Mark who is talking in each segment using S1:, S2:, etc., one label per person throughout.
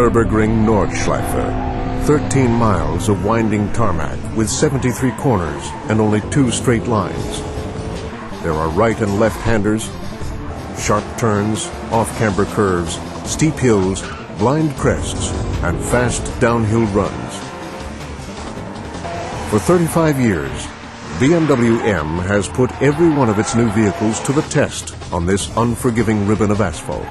S1: Nürburgring Nordschleife, 13 miles of winding tarmac with 73 corners and only 2 straight lines. There are right and left-handers, sharp turns, off-camber curves, steep hills, blind crests, and fast downhill runs. For 35 years, BMW M has put every one of its new vehicles to the test on this unforgiving ribbon of asphalt.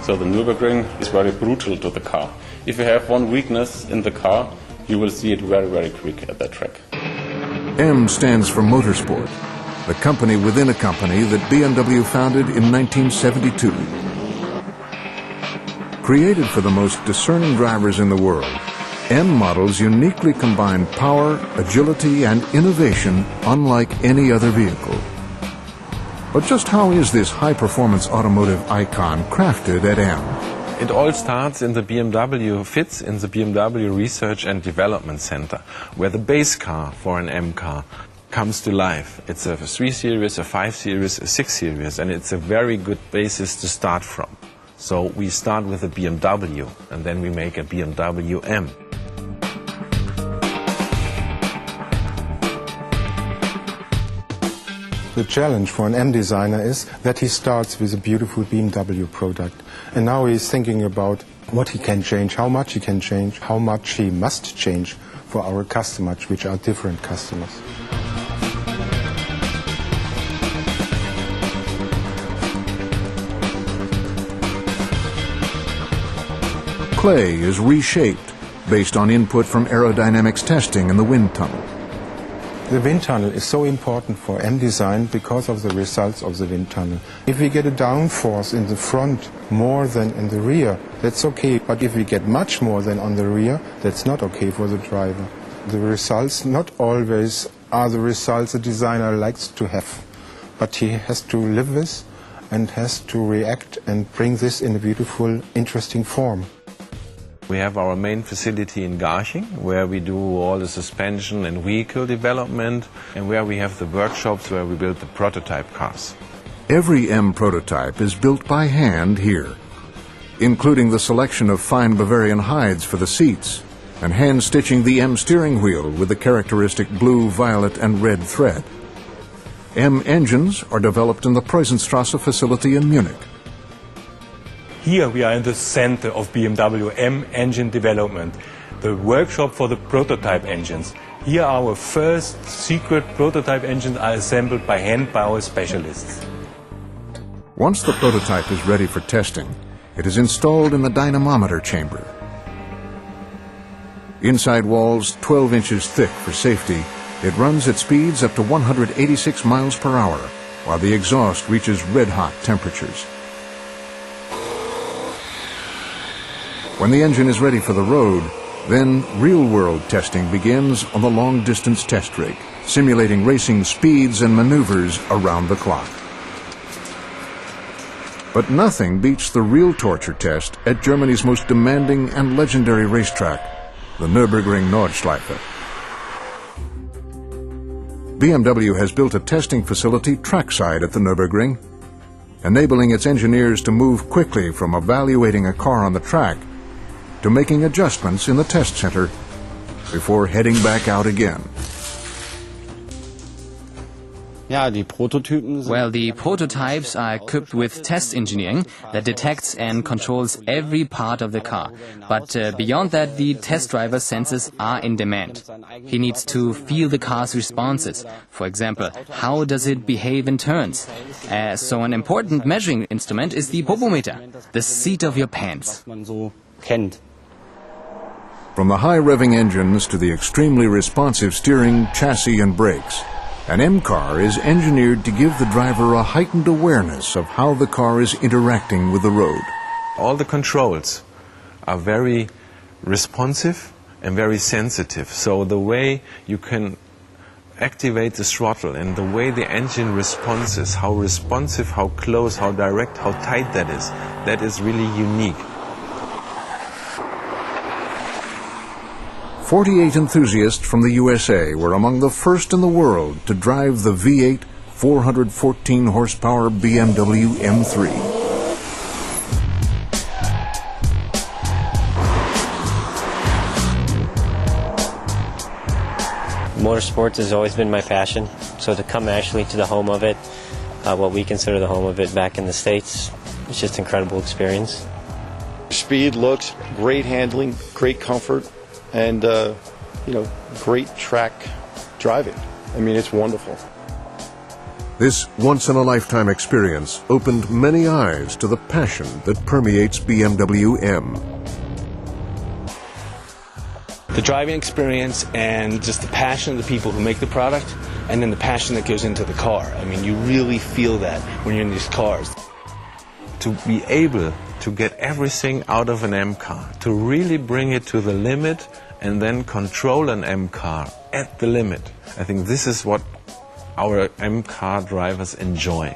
S2: So the Nürburgring is very brutal to the car. If you have one weakness in the car, you will see it very, very quick at that track.
S1: M stands for Motorsport, the company within a company that BMW founded in 1972. Created for the most discerning drivers in the world, M models uniquely combine power, agility, and innovation unlike any other vehicle. But just how is this high-performance automotive icon crafted at M?
S3: It all starts in the BMW FITS, in the BMW Research and Development Center, where the base car for an M car comes to life. It's a 3 Series, a 5 Series, a 6 Series, and it's a very good basis to start from. So we start with a BMW, and then we make a BMW M.
S4: The challenge for an M designer is that he starts with a beautiful BMW product. And now he's thinking about what he can change, how much he can change, how much he must change for our customers, which are different customers.
S1: Clay is reshaped based on input from aerodynamics testing in the wind tunnel.
S4: The wind tunnel is so important for M design because of the results of the wind tunnel. If we get a downforce in the front more than in the rear, that's okay. But if we get much more than on the rear, that's not okay for the driver. The results not always are the results the designer likes to have. But he has to live with and has to react and bring this in a beautiful, interesting form.
S3: We have our main facility in Garching, where we do all the suspension and vehicle development, and where we have the workshops where we build the prototype cars.
S1: Every M prototype is built by hand here, including the selection of fine Bavarian hides for the seats and hand-stitching the M steering wheel with the characteristic blue, violet, and red thread. M engines are developed in the Preußenstraße facility in Munich.
S5: Here we are in the center of BMW M engine development, the workshop for the prototype engines. Here our first secret prototype engines are assembled by hand by our specialists.
S1: Once the prototype is ready for testing, it is installed in the dynamometer chamber. Inside walls 12 inches thick for safety, it runs at speeds up to 186 miles per hour, while the exhaust reaches red-hot temperatures. When the engine is ready for the road, then real-world testing begins on the long-distance test rig, simulating racing speeds and maneuvers around the clock. But nothing beats the real torture test at Germany's most demanding and legendary racetrack, the Nürburgring Nordschleife. BMW has built a testing facility trackside at the Nürburgring, enabling its engineers to move quickly from evaluating a car on the track to making adjustments in the test center before heading back out again.
S6: Well, the prototypes are equipped with test engineering that detects and controls every part of the car. But beyond that, the test driver's senses are in demand. He needs to feel the car's responses. For example, how does it behave in turns? So an important measuring instrument is the popometer, the seat of your pants.
S1: From the high-revving engines to the extremely responsive steering, chassis, and brakes, an M car is engineered to give the driver a heightened awareness of how the car is interacting with the road.
S3: All the controls are very responsive and very sensitive. So the way you can activate the throttle and the way the engine responds, how responsive, how close, how direct, how tight that is really unique.
S1: 48 enthusiasts from the USA were among the first in the world to drive the V8 414 horsepower BMW M3.
S7: Motorsport has always been my passion, so to come actually to the home of it, what we consider the home of it back in the States, it's just an incredible experience.
S8: Speed, looks, great handling, great comfort, and great track driving. I mean, it's wonderful.
S1: This once-in-a-lifetime experience opened many eyes to the passion that permeates BMW M.
S9: The driving experience and just the passion of the people who make the product, and then the passion that goes into the car. I mean, you really feel that when you're in these cars.
S3: To be able to get everything out of an M car, to really bring it to the limit and then control an M car at the limit. I think this is what our M car drivers enjoy.